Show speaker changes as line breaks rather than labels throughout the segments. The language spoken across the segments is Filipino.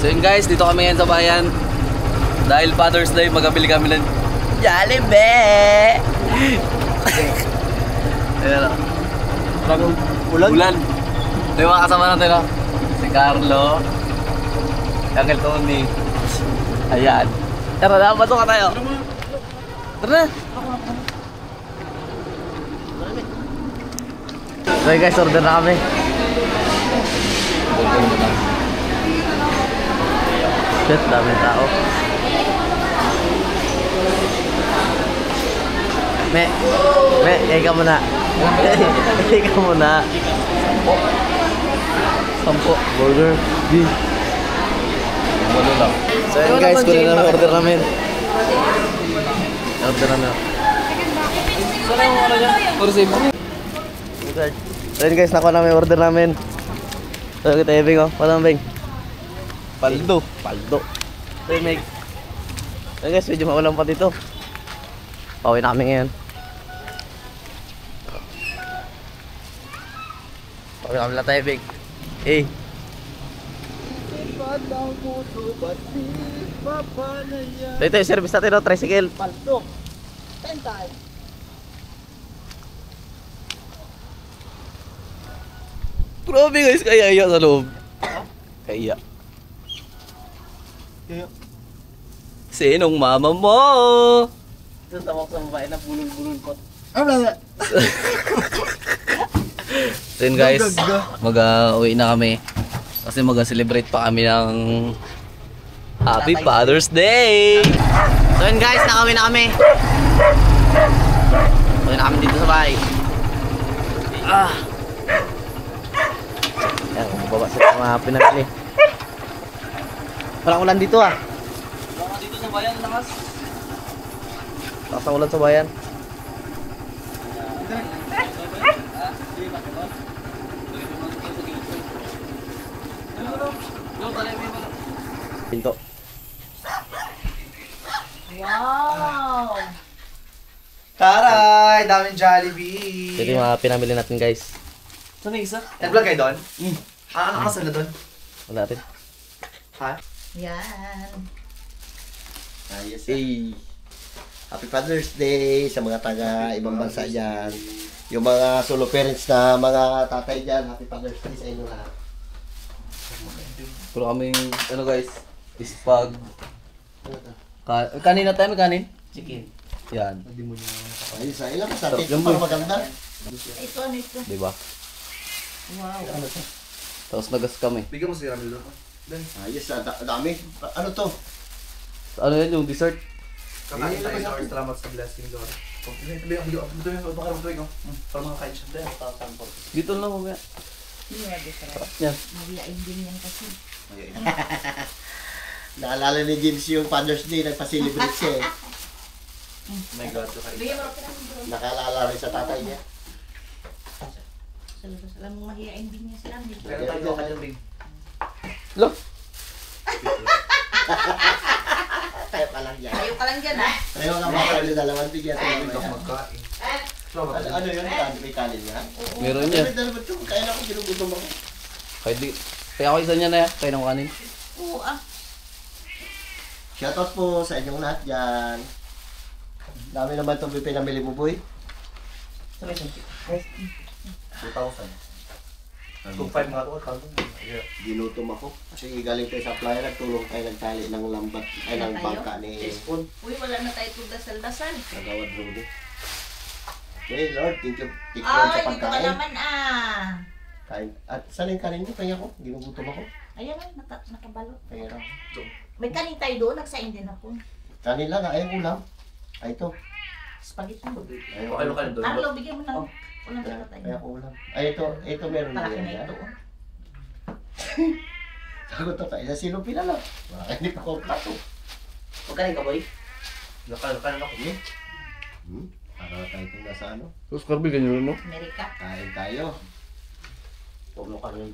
So yun guys, dito kami ngayon sa bayan. Dahil Father's Day, magabili kami ng Jollibee! Ayan o. Ulan. Ito yung mga kasama natin o. Si Carlo. Si Uncle Tony. Ayan. Tara na, bato ka tayo. Tara na. Okay guys, order na kami. Shit, daming tao. Ikaw muna. Ikaw muna. Sampo. Burger. Beef. So yun guys, kunin namin order namin. Order namin. Saan yung ano dyan? Kursi mo. So yun guys, nakuha namin order namin. So kita Bing oh. Paano Bing? Paldo. So yun Meg. So guys, medyo maulan pa dito. Pauwi na kami ngayon. Pauwi kami lang tayo Bing. Ito yung service natin no, tricycle. Paldo. 10 tayo. Grabe guys, kaya sa loob. Kaya. Sinong mama mo? Ito tawag sa babae na bulol-bulol po. So yun guys, mag-uwi na kami. Kasi mag-celebrate pa kami ng Happy Father's Day! So yun guys, nakauwi na kami. Uwi na kami dito sa bahay. Ayan, bumaba sa mga pinamili. Walang ulan dito ah. Wala dito sa bayan, lakas. Lakas ang ulan sa bayan. Pinto.
Wow!
Taray! Daming Jollibee!
Ito yung mga pinamili natin guys.
Saan yung isa? Nag-vlog kayo doon? Ano kasal na doon?
Wala natin.
Ha?
Yan.
Ayos Happy Father's Day sa mga taga ibang bansa dyan. Yung mga solo parents na mga tatay dyan, Happy Father's Day sa inyo lahat.
Pero kaming, ano guys, ispag. Kanin na tayo, may kanin?
Chicken.
Yan.
Ayos ilang sa atin.
Yung
Para maganda.
Ito, ano ito?
Diba?
Wow.
Tapos nagas kami.
Bigyan mo si Ramil doon.
Ayos dami. Ano to?
Ano yan, yung dessert?
Kakain tayo sa salamat sa blessing Lord. Ito yung baka rin ko. Para makakain siya.
Dito lang mamaya. Sarap yan.
Mahiyain din yan kasi.
Naalala ni James yung Father's Day, nagpa-celebrate siya eh.
My God.
Nakaalala rin sa tatay niya.
Alam mo, mahiyain din niya sila.
Kaya tayo ka dyan, Bing.
Look!
Tayo ka lang dyan.
Tayo ka lang dyan, ha?
Tayo ka mga kali dalawang bigyan tayo
Ito
naman.
magkain.
Ano yun? May kanin yan?
Meron yan.
Dalawa ito, kaya ako ginugutom ako.
Kaya ako isa niya na yan. Kaya ng kanin.
Oo, ah.
Shoutout po sa inyong lahat dyan. Dami naman itong pinamili mo, boy.
2,000. Kung 5 mga ito,
Ginutom ako. Kasi galing tayo sa flyer, nagtulong tayo nagtali ng lambat, ay ng bangka ni
spoon.
Uy, wala na tayo itong dasal-dasal.
Nagawad Rudy. Okay, Lord, thank you sa
Ay, dito ka
pagkain.
naman, ah.
Kain. At saan yung kanin ko? Kaya ko, ginugutom ako.
Ayan, ay, nakabalot.
Kaya lang.
May kanin tayo doon, nagsain din ako.
Kanin lang, ayaw ulam. Ay, ito.
Spaghetti.
Ayaw
Okay,
ulam.
okay doon.
Arlo, bigyan mo ng ulam
Kaya,
sa tayo.
kaya ko ulam. Ay, ito meron na
Malaki
yan.
na
yan.
ito.
Sagot to tayo. Sa silong pila lang. Hindi pa ko plato.
Magkain ka, boy? Nakain ako.
Para tayo itong nasa ano.
Tapos Carby, ganyan rin no?
Amerika.
Kain tayo.
Puno ka rin.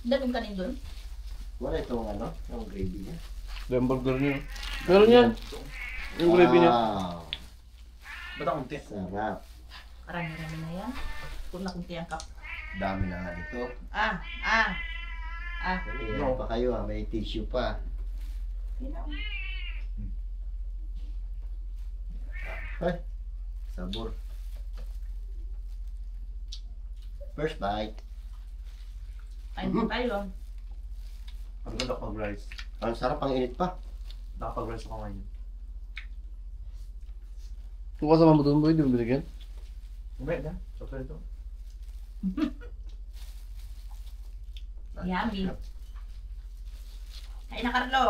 Daming kanin doon.
Wala itong ano, yung gravy niya.
Yung burger niya. Meron yan. Yung gravy niya.
Wow.
Ba't ang unti?
Sarap.
Karami-rami na yan. Kung nakunti ang kap.
Dami na nga dito.
Ah,
Ayan pa kayo ha, may tissue pa.
yun na.
Ay, sabor. First bite.
Ayun po tayo.
Ang ganda pag-rice.
Ang sarap, ang init pa.
Nakapag-rice ako ngayon.
Kung kasama mo doon boy, di mo binigyan?
Umay na. Chocolate ito.
Yummy. Kain na, Carlo.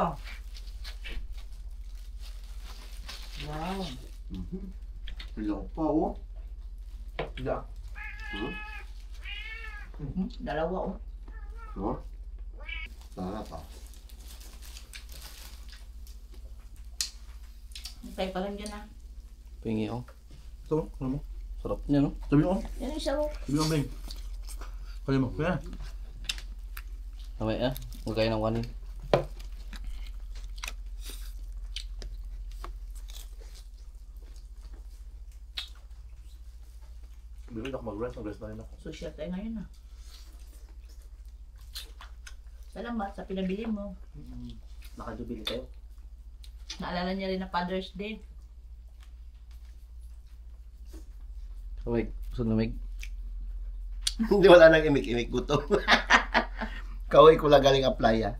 Wow.
Lang pa oh.
Hindi.
Dalawa, oh.
No? Sarap pa.
Tayo pa lang dyan, ah.
Pingi ako.
Ito, ano mo?
Sarap niya, no?
Sabi mo.
Yan yung isa, oh.
Sabi mo, Beng. Kaya mo. Kaya.
Namay huwag kayo ng kanin.
Sabi mo, ako mag-rice. Mag-rice na rin ako.
Social tayo ngayon, ah. Salamat sa pinabili mo.
Nakadubili kayo.
Naalala niya rin na Father's Day.
Kamig. Gusto namig.
Hindi wala nang imik-imik gutom. Kaway ko lang galing apply ah.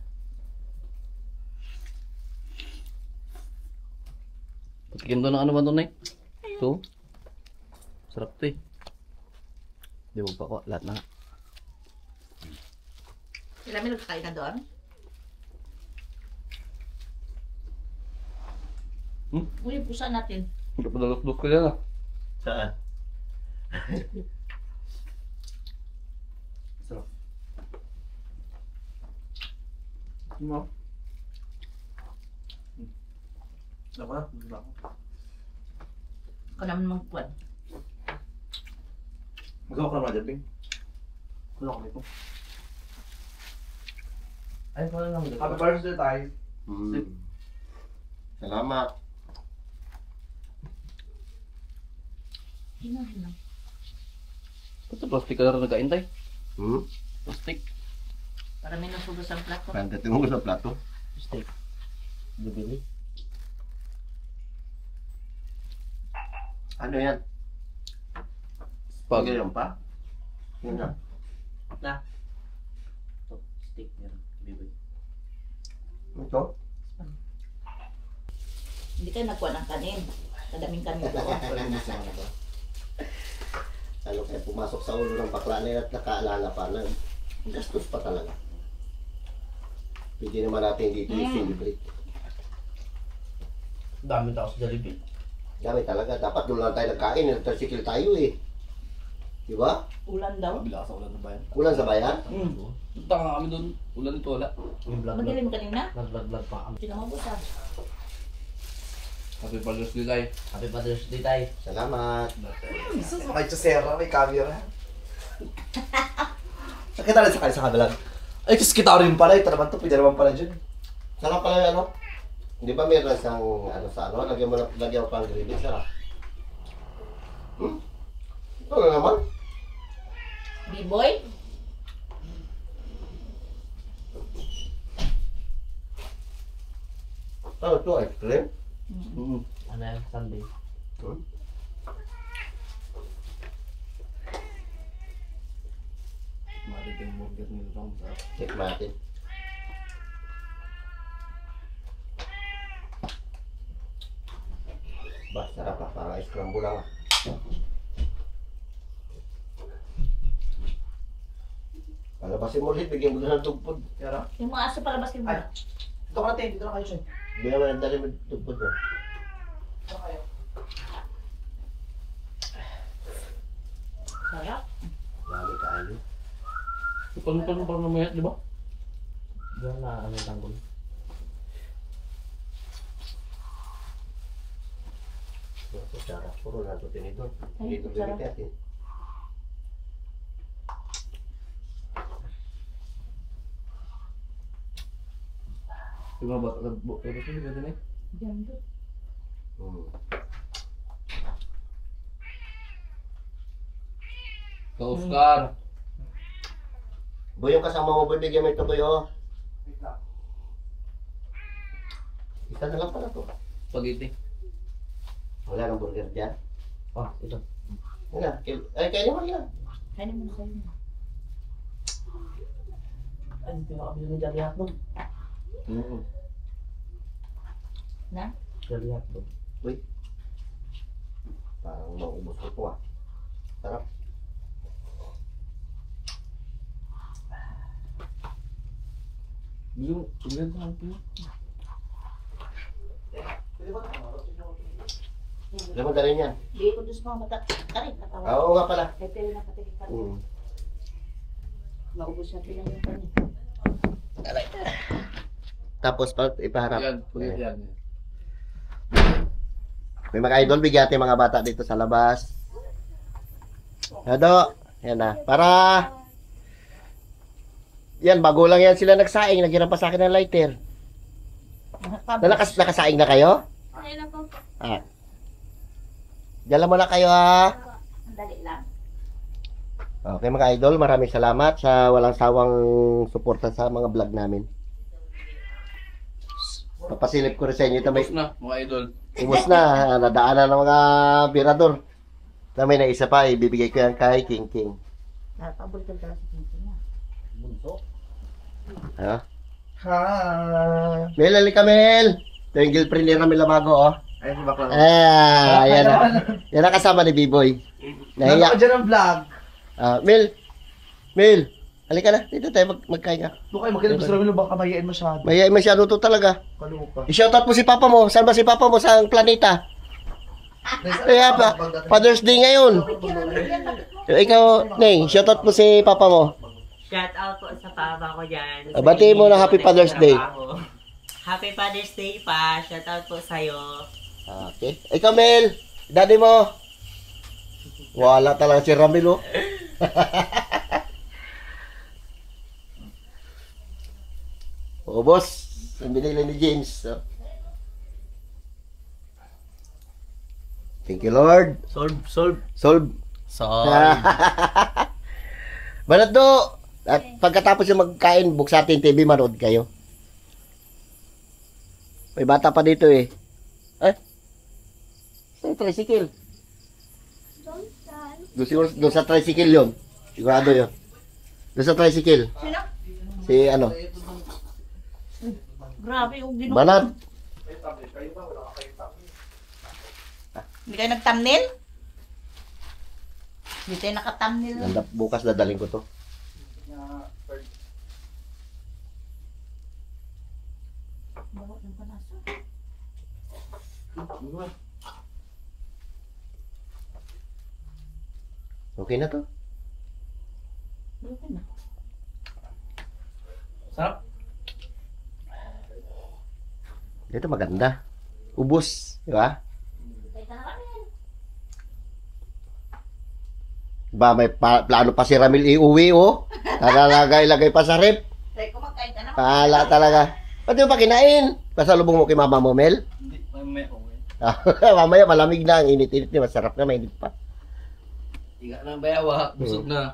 Patikin doon ng ano ba doon, Nay? Ito. Sarap to eh. Di mo pa ko. Lahat na.
Sila may nagkakain na doon? Uy, yung pusa natin.
Padalok-dok ko yan ah.
Saan?
Sarap. Ano mo? Ako na. Hindi na ako.
Ako naman magpuan.
Magawa ka naman dyan, Beng. Ano ako nito?
Ay, wala lang.
Happy birthday tayo.
Salamat.
Hinahin lang.
Ito, plastic ka na rin nagkain tayo.
Plastic.
Para may nasugas ang plato.
Pandating mo sa plato.
Plastic. Dubili.
Ano yan?
Pag.
Ganyan pa? Yun na.
Na. Ito, stick. Yan. Biboy.
Ito?
Hindi kayo nagkuha ng kanin. Kadaming kanin doon.
Ano kaya pumasok sa ulo ng bakla na yun at nakaalala pa na gastos pa talaga. Hindi naman natin dito i-celebrate.
Dami tao sa Jollibee.
Dami talaga. Dapat doon lang tayo nagkain. Nag-tricycle tayo eh. Di ba?
Ulan daw.
Bila ka sa ulan na bayan.
Kulang sa bayan?
Punta nga kami doon. Ulan ito wala.
Madilim kanina.
Nag-vlog pa kami.
Sino mo busa?
Happy Father's Day tayo. Happy Father's Day tayo.
Salamat.
Jesus, makachasera. May camera. Nakita rin sa kabilang. Ay, kasi kita rin pala. Ito naman ito. Pwede naman pala dyan.
Sarap pala yung ano? Hindi ba meron siyang ano sa ano? Lagyan mo pang gravy. Sarap. Ito na naman.
B-boy?
Ano ito? Ice cream?
Ano yan? Sunday. Mariting burger nito lang sa...
Check natin. Bah, sarap ah. Parang ice cream lang ah. Palabasin mo ulit. Bigyan mo na ng tugpod.
Kaya
Yung mga aso palabas kayo
Ay.
muna.
Dito ka natin. Dito na kayo siya.
Bigyan mo ng dali mo ng tugpod mo.
Dito kayo.
Sarap.
Dami kayo.
Parang namayat, di ba? Diyan na ano yung tanggol.
Ito sarap. Puro na ito tinidor.
Ay,
Dito
sarap.
bigyan natin.
Diba ba? Diba ito na eh?
Diyan doon.
Ka-Oscar.
Boy, yung kasama mo, boy, bigyan mo ito, boy, oh. Isa na lang pala to.
Spaghetti.
Wala nang burger dyan.
Oh, ito.
Wala. Ay, kaya naman yan.
Kainin mo na kayo.
Ay, hindi na kami ng Jolly Hotdog.
Na?
Jolly Hotdog.
Uy. Parang maubos ko po, ah. Sarap.
Yung, tignan sa akin.
Alam mo, dali niyan.
Hindi ko doon sa mga mata. Aray, katawa.
Oo nga pala.
Kaya pero napatigil ka.
Mm.
Maubos natin lang yung kanin.
Tapos, ipaharap.
Yan, spaghetti yan.
May mga idol, bigyan mga bata dito sa labas. Ado, yan na. Para, yan, bago lang yan sila nagsaing. Nagyan pa sa akin ng lighter. Nakasaing na kayo?
Ayun na po.
Ah. Diyan muna kayo, ha.
Ang dali lang.
Okay mga idol, maraming salamat sa walang sawang suporta sa mga vlog namin. Papasilip ko rin sa inyo ito.
Tapos na, mga idol.
Ubus na, nadaanan ng mga birador. Na may naisa pa, ibibigay ko yan kay King King.
Paborito pala si Kinky niya.
Bunso.
Ha?
Ha.
Mel, halika Mel! Ito yung girlfriend ni Ramil Lamago, oh.
Ayun si Bakla.
Yan na. Yan ang kasama ni B-Boy.
Nanood
Nahiya.
dyan ang vlog.
Mel, halika na. Dito tayo magkain ka.
Doon kayo, magkailan gusto namin baka mayayain masyado.
May masyado to talaga.
Kaluka.
I-shoutout mo si Papa mo. Saan ba si Papa mo? Sa planeta? Kaya pa, Father's Day ngayon. Ikaw, Neng, shoutout mo si Papa mo.
Shout out po sa papa ko dyan.
Batiin mo na Happy Father's Day.
Happy Father's Day pa. Shout out po sa'yo.
Okay. Ikaw, Mel. Daddy mo. Wala talaga si Ramil, oh. Oh, boss. Ang binili ni James. Oh. Thank you, Lord.
Solve.
Solve. Banat do. At pagkatapos yung magkain, buksatin TV, manood kayo. May bata pa dito eh. Sa tricycle. Doon sa tricycle yun. Sigurado yun. Doon sa tricycle.
Sino?
Si ano?
Grabe yung ginuha.
Banat.
Hindi kayo nag-thumbnail? Hindi tayo naka-thumbnail.
Ganda, bukas dadaling ko to.
Bawat ng panasa.
Okay na to.
Okay na.
Sarap.
Ito maganda. Ubus. Di ba? Ba, may plano pa si Ramil iuwi, oh. Nalalagay-lagay pa sa rep.
Tayo kumakain ka na.
Pahala talaga. Pati mo pa kinain. Pasalubong mo kay Mama mo, Mel.
Hindi, may okay.
Mamaya malamig na. Ang init-init niya. Masarap na, mainit pa.
Tiga na bayawa. Busog na.